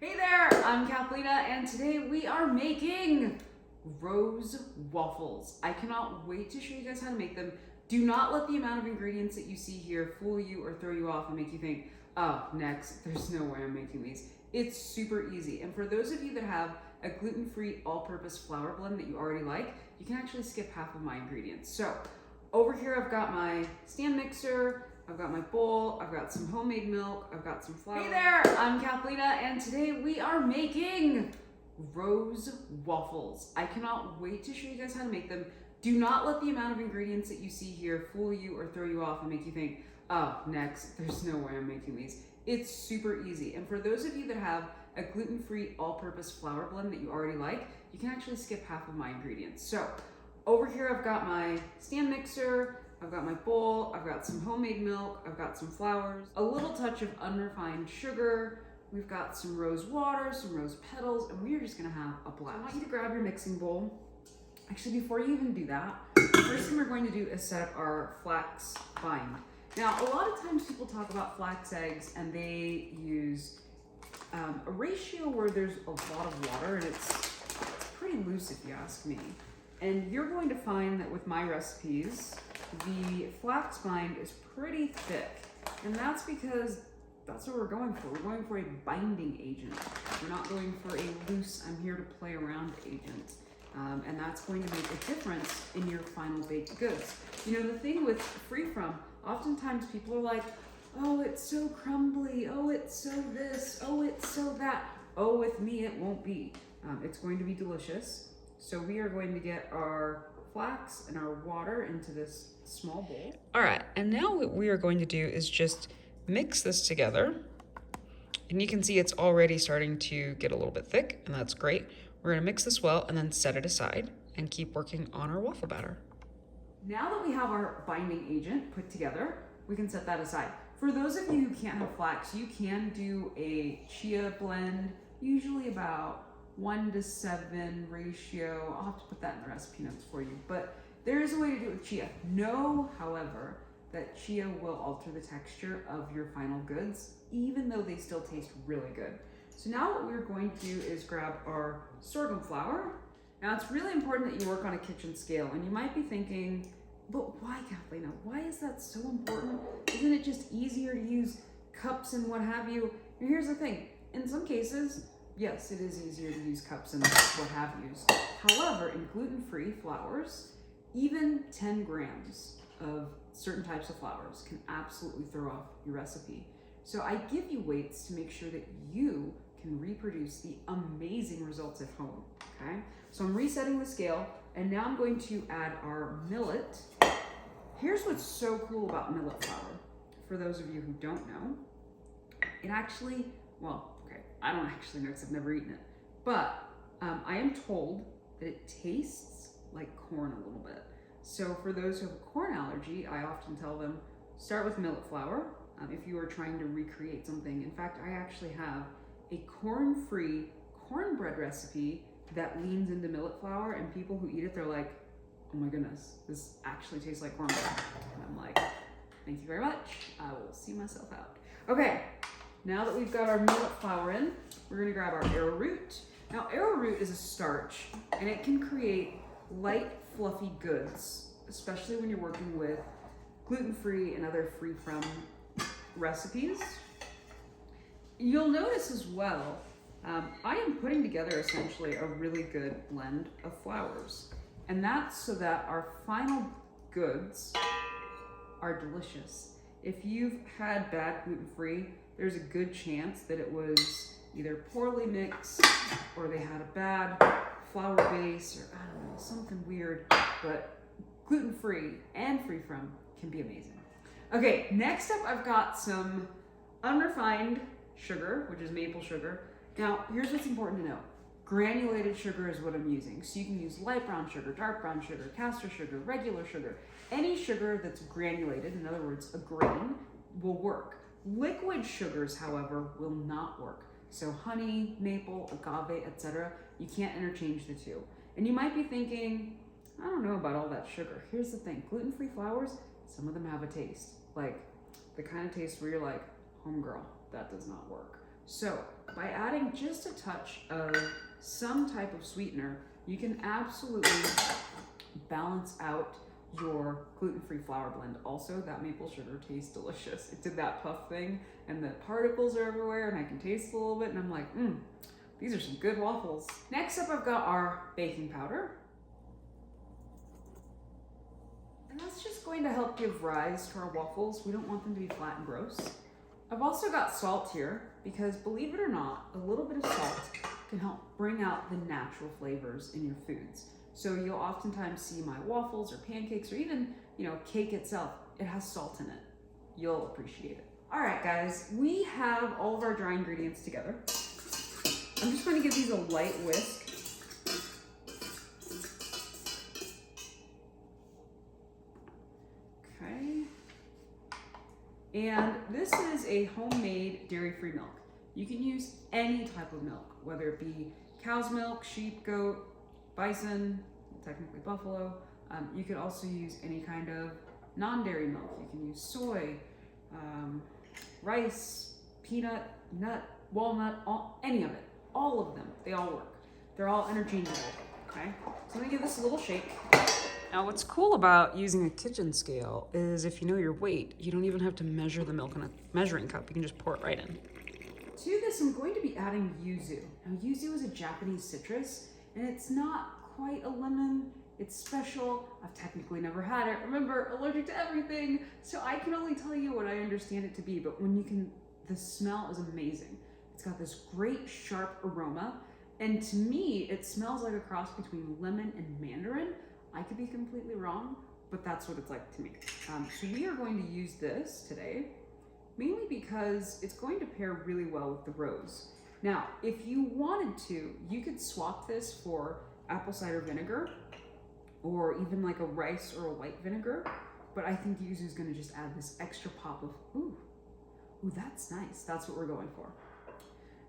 Hey there, I'm Kathlena, and today we are making rose waffles. I cannot wait to show you guys how to make them. Do not let the amount of ingredients that you see here fool you or throw you off and make you think, oh, next, there's no way I'm making these. It's super easy. And for those of you that have a gluten-free all-purpose flour blend that you already like, you can actually skip half of my ingredients. So over here, I've got my stand mixer, I've got my bowl, I've got some homemade milk, I've got some flour. Hey there, I'm Kathlena, and today we are making rose waffles. I cannot wait to show you guys how to make them. Do not let the amount of ingredients that you see here fool you or throw you off and make you think, oh, next, there's no way I'm making these. It's super easy. And for those of you that have a gluten-free all-purpose flour blend that you already like, you can actually skip half of my ingredients. So over here, I've got my stand mixer, I've got my bowl, I've got some homemade milk, I've got some flowers, a little touch of unrefined sugar, we've got some rose water, some rose petals, and we are just gonna have a blast. I want you to grab your mixing bowl. Actually, before you even do that, the first thing we're going to do is set up our flax bind. Now, a lot of times people talk about flax eggs and they use a ratio where there's a lot of water, and it's pretty loose if you ask me. And you're going to find that with my recipes, the flax bind is pretty thick, and that's because that's what we're going for. We're going for a binding agent. We're not going for a loose, I'm here to play around agent. And that's going to make a difference in your final baked goods. You know, the thing with free from, oftentimes people are like, oh, it's so crumbly, oh, it's so this, oh, it's so that. Oh, with me, it won't be. It's going to be delicious. So we are going to get our flax and our water into this small bowl. All right, and now what we are going to do is just mix this together. And you can see it's already starting to get a little bit thick, and that's great. We're gonna mix this well and then set it aside and keep working on our waffle batter. Now that we have our binding agent put together, we can set that aside. For those of you who can't have flax, you can do a chia blend, usually about 1:7 ratio. I'll have to put that in the recipe notes for you, but there is a way to do it with chia. Know, however, that chia will alter the texture of your final goods, even though they still taste really good. So now what we're going to do is grab our sorghum flour. Now it's really important that you work on a kitchen scale, and you might be thinking, but why, Kathlena? Why is that so important? Isn't it just easier to use cups and what have you? And here's the thing, in some cases, yes, it is easier to use cups and what have yous. However, in gluten-free flours, even 10 grams of certain types of flours can absolutely throw off your recipe. So I give you weights to make sure that you can reproduce the amazing results at home, okay? So I'm resetting the scale, and now I'm going to add our millet. Here's what's so cool about millet flour. For those of you who don't know, it actually, well, okay, I don't actually know because I've never eaten it, but I am told that it tastes like corn a little bit. So for those who have a corn allergy, I often tell them, start with millet flour if you are trying to recreate something. In fact, I actually have a corn-free cornbread recipe that leans into millet flour, and people who eat it, they're like, oh my goodness, this actually tastes like cornbread. And I'm like, thank you very much. I will see myself out. Okay, now that we've got our millet flour in, we're gonna grab our arrowroot. Now, arrowroot is a starch, and it can create light, fluffy goods, especially when you're working with gluten-free and other free-from recipes. You'll notice as well, I am putting together essentially a really good blend of flours. And that's so that our final goods are delicious. If you've had bad gluten-free, there's a good chance that it was either poorly mixed or they had a bad flour base, or I don't know, something weird. But gluten-free and free-from can be amazing. Okay, next up I've got some unrefined sugar, which is maple sugar. Now, here's what's important to know. Granulated sugar is what I'm using. So you can use light brown sugar, dark brown sugar, caster sugar, regular sugar. Any sugar that's granulated, in other words, a grain, will work. Liquid sugars, however, will not work. So honey, maple, agave, etc., you can't interchange the two. And you might be thinking, I don't know about all that sugar. Here's the thing, gluten-free flours, some of them have a taste. Like the kind of taste where you're like, homegirl, that does not work. So by adding just a touch of some type of sweetener, you can absolutely balance out your gluten-free flour blend. Also, that maple sugar tastes delicious. It did that puff thing, and the particles are everywhere, and I can taste a little bit, and I'm like, these are some good waffles. Next up, I've got our baking powder. And that's just going to help give rise to our waffles. We don't want them to be flat and gross. I've also got salt here, because believe it or not, a little bit of salt can help bring out the natural flavors in your foods. So you'll oftentimes see my waffles or pancakes or even, cake itself. It has salt in it. You'll appreciate it. All right, guys, we have all of our dry ingredients together. I'm just going to give these a light whisk. Okay. And this is a homemade dairy-free milk. You can use any type of milk, whether it be cow's milk, sheep, goat, bison, technically buffalo. You could also use any kind of non-dairy milk. You can use soy, rice, peanut, nut, walnut, any of it. All of them, they all work. They're all interchangeable, okay? So I'm gonna give this a little shake. Now what's cool about using a kitchen scale is if you know your weight, you don't even have to measure the milk in a measuring cup. You can just pour it right in. To this, I'm going to be adding yuzu. Now yuzu is a Japanese citrus, and it's not quite a lemon. It's special. I've technically never had it. Remember, allergic to everything, so I can only tell you what I understand it to be, but the smell is amazing. It's got this great sharp aroma, and to me, it smells like a cross between lemon and mandarin. I could be completely wrong, but that's what it's like to me. So we are going to use this today, mainly because it's going to pair really well with the rose. Now, if you wanted to, you could swap this for apple cider vinegar, or even like a rice or a white vinegar, but I think yuzu is gonna just add this extra pop of, ooh, that's nice. That's what we're going for.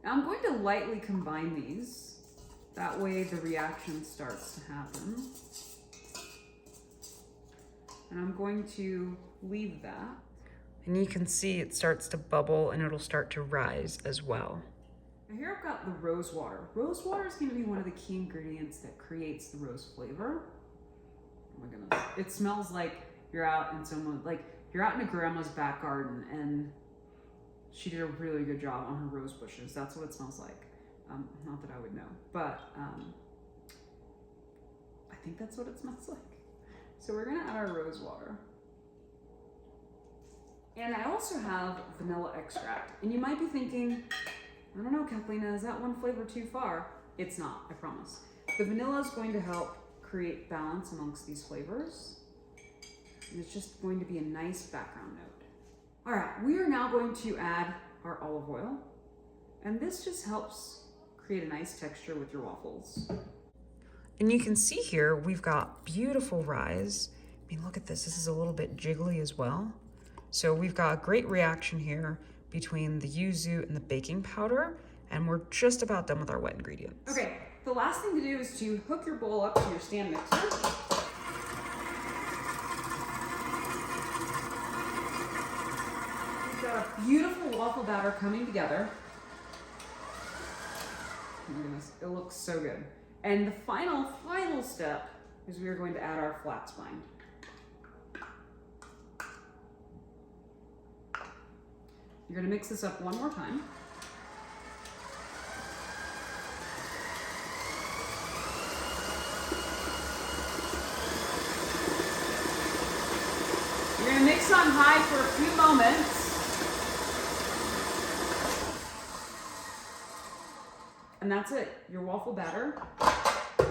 Now I'm going to lightly combine these. That way the reaction starts to happen. And I'm going to leave that. And you can see it starts to bubble and it'll start to rise as well. Now here I've got the rose water. Rose water is going to be one of the key ingredients that creates the rose flavor. Oh my goodness. It smells like you're out in a grandma's back garden and she did a really good job on her rose bushes. That's what it smells like. Not that I would know, but I think that's what it smells like. So we're gonna add our rose water. And I also have vanilla extract. And you might be thinking, I don't know, Kathleen, is that one flavor too far? It's not, I promise. The vanilla is going to help create balance amongst these flavors. And it's just going to be a nice background note. All right, we are now going to add our olive oil. And this just helps create a nice texture with your waffles. And you can see here, we've got beautiful rise. I mean, look at this. This is a little bit jiggly as well. So we've got a great reaction here between the yuzu and the baking powder, and we're just about done with our wet ingredients. Okay, the last thing to do is to hook your bowl up to your stand mixer. We've got a beautiful waffle batter coming together. Oh my goodness, it looks so good. And the final step is we are going to add our flat spine. You're going to mix this up one more time. You're going to mix on high for a few moments. And that's it. Your waffle batter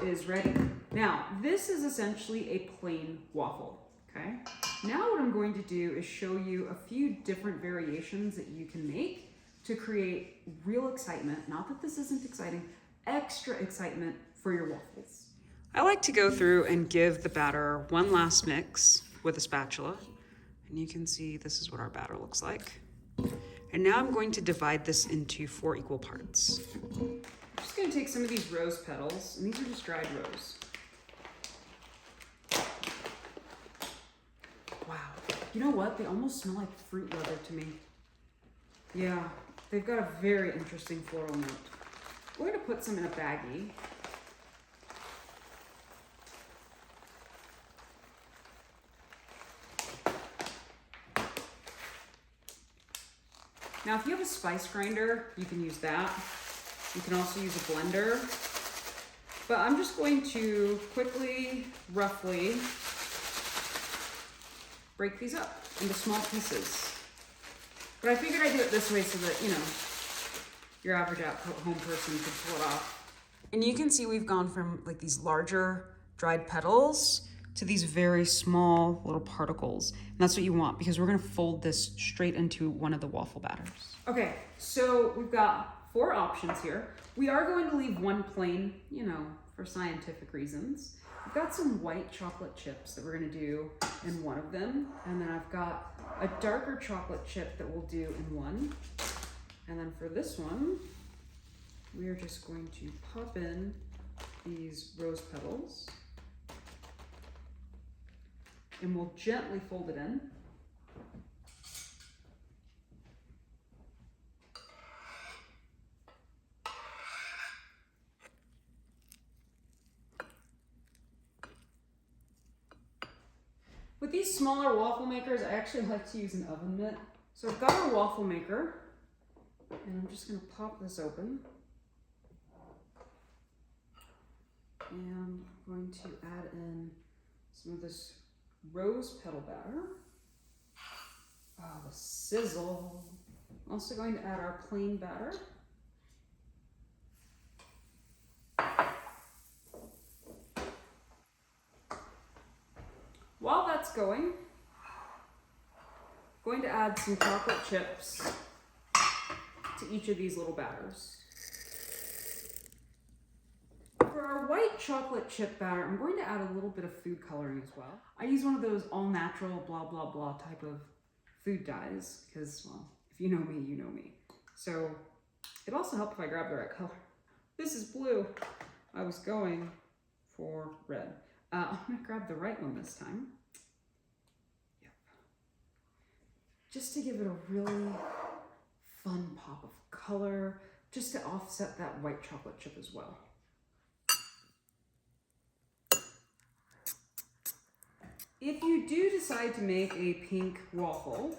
is ready. Now, this is essentially a plain waffle, okay? Now what I'm going to do is show you a few different variations that you can make to create real excitement. Not that this isn't exciting, extra excitement for your waffles. I like to go through and give the batter one last mix with a spatula. And you can see this is what our batter looks like. And now I'm going to divide this into 4 equal parts. I'm just going to take some of these rose petals, and these are just dried rose. Wow. You know what? They almost smell like fruit leather to me. Yeah, They've got a very interesting floral note. We're gonna put some in a baggie. Now, if you have a spice grinder, you can use that. You can also use a blender. But I'm just going to quickly, roughly, break these up into small pieces. But I figured I'd do it this way so that, you know, your average at-home person could pull it off. And you can see we've gone from like these larger dried petals to these very small little particles. And that's what you want, because we're gonna fold this straight into one of the waffle batters. Okay, so we've got 4 options here. We are going to leave one plain, you know, for scientific reasons. I've got some white chocolate chips that we're gonna do in one of them. And then I've got a darker chocolate chip that we'll do in one. And then for this one, we are just going to pop in these rose petals. And we'll gently fold it in. With these smaller waffle makers, I actually like to use an oven mitt. So I've got our waffle maker, and I'm just gonna pop this open. And I'm going to add in some of this rose petal batter. Oh, the sizzle. I'm also going to add our plain batter. While that's going, I'm going to add some chocolate chips to each of these little batters. For our white chocolate chip batter, I'm going to add a little bit of food coloring as well. I use one of those all natural blah blah blah type of food dyes because, well, if you know me, you know me. So it also helped if I grab the right color. This is blue. I was going for red. I'm gonna grab the right one this time. Yep. Just to give it a really fun pop of color, just to offset that white chocolate chip as well. If you do decide to make a pink waffle,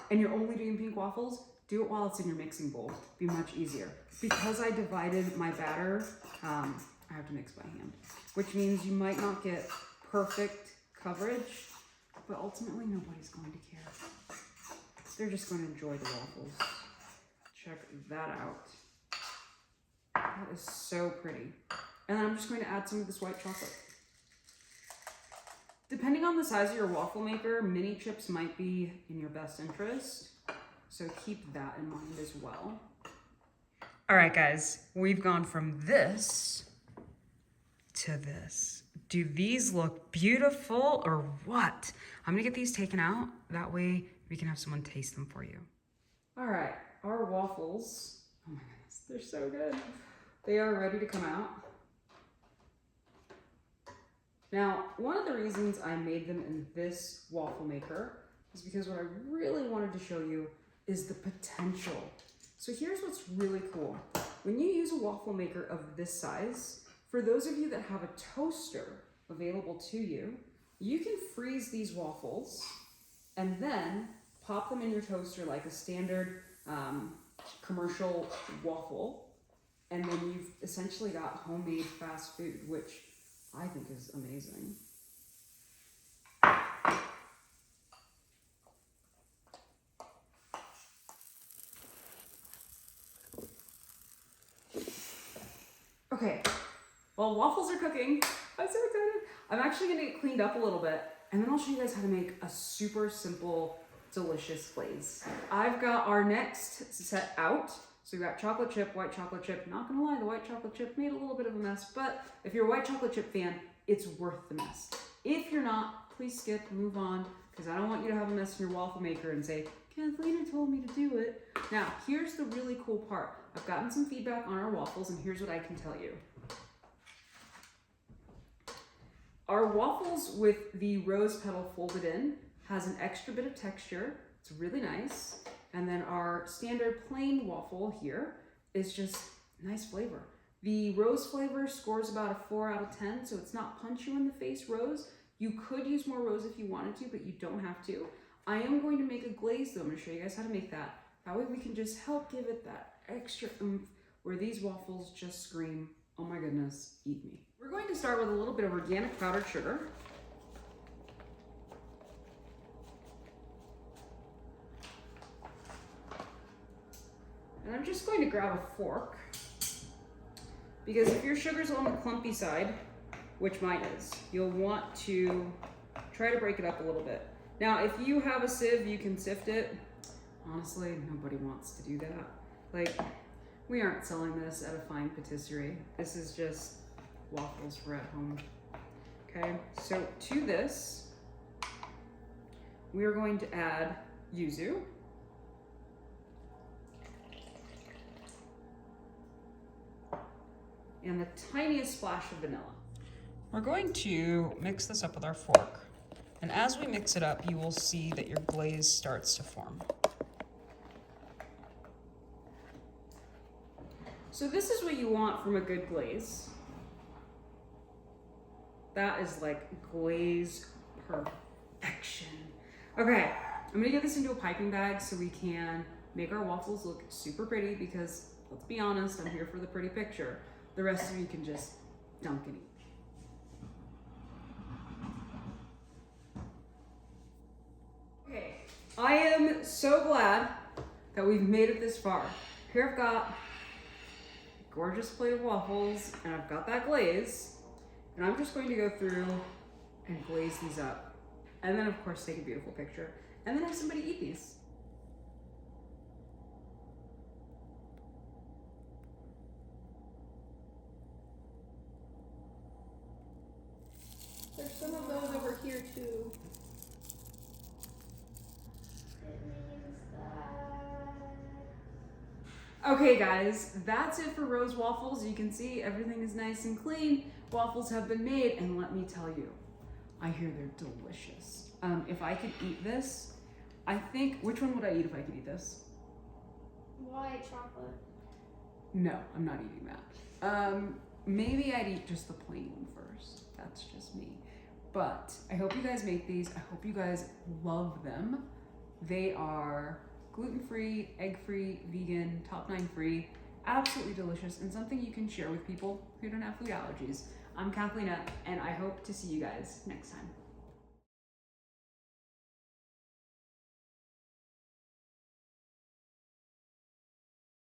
and you're only doing pink waffles, do it while it's in your mixing bowl. It'd be much easier. Because I divided my batter, I have to mix by hand, which means you might not get perfect coverage, but ultimately nobody's going to care. They're just going to enjoy the waffles. Check that out. That is so pretty. And then I'm just going to add some of this white chocolate. Depending on the size of your waffle maker, mini chips might be in your best interest. So keep that in mind as well. All right, guys, we've gone from this to this. Do these look beautiful or what? I'm gonna get these taken out. That way we can have someone taste them for you. All right, our waffles, oh my goodness, they're so good. They are ready to come out. Now, one of the reasons I made them in this waffle maker is because what I really wanted to show you is the potential. So here's what's really cool. When you use a waffle maker of this size, for those of you that have a toaster available to you, you can freeze these waffles and then pop them in your toaster like a standard commercial waffle. And then you've essentially got homemade fast food, which I think is amazing. Okay, while waffles are cooking, I'm so excited. I'm actually gonna get cleaned up a little bit, and then I'll show you guys how to make a super simple, delicious glaze. I've got our next set out. So we've got chocolate chip, white chocolate chip. Not gonna lie, the white chocolate chip made a little bit of a mess, but if you're a white chocolate chip fan, it's worth the mess. If you're not, please skip, move on, because I don't want you to have a mess in your waffle maker and say, Kathleen told me to do it. Now, here's the really cool part. I've gotten some feedback on our waffles, and here's what I can tell you. Our waffles with the rose petal folded in has an extra bit of texture. It's really nice. And then our standard plain waffle here is just nice flavor. The rose flavor scores about a 4 out of 10, so it's not punch you in the face rose. You could use more rose if you wanted to, but you don't have to. I am going to make a glaze though. I'm gonna show you guys how to make that. That way we can just help give it that extra oomph where these waffles just scream, oh my goodness, eat me. We're going to start with a little bit of organic powdered sugar. And I'm just going to grab a fork, because if your sugar's on the clumpy side, which mine is, you'll want to try to break it up a little bit. Now, if you have a sieve, you can sift it. Honestly, nobody wants to do that. Like, we aren't selling this at a fine patisserie. This is just waffles for at home. Okay, so to this, we are going to add yuzu. And the tiniest splash of vanilla. We're going to mix this up with our fork. And as we mix it up, you will see that your glaze starts to form. So this is what you want from a good glaze. That is like glaze perfection. Okay, I'm gonna get this into a piping bag so we can make our waffles look super pretty, because let's be honest, I'm here for the pretty picture. The rest of you can just dunk and eat. Okay, I am so glad that we've made it this far. Here I've got a gorgeous plate of waffles, and I've got that glaze, and I'm just going to go through and glaze these up. And then of course take a beautiful picture, and then have somebody eat these. There's some of those over here too. Okay guys, that's it for rose waffles. You can see everything is nice and clean. Waffles have been made, and let me tell you, I hear they're delicious. If I could eat this, I think, which one would I eat if I could eat this? White chocolate. No, I'm not eating that. Maybe I'd eat just the plain one first. That's just me. But I hope you guys make these. I hope you guys love them. They are gluten-free, egg-free, vegan, top 9 free, absolutely delicious, and something you can share with people who don't have food allergies. I'm Kathleen, and I hope to see you guys next time.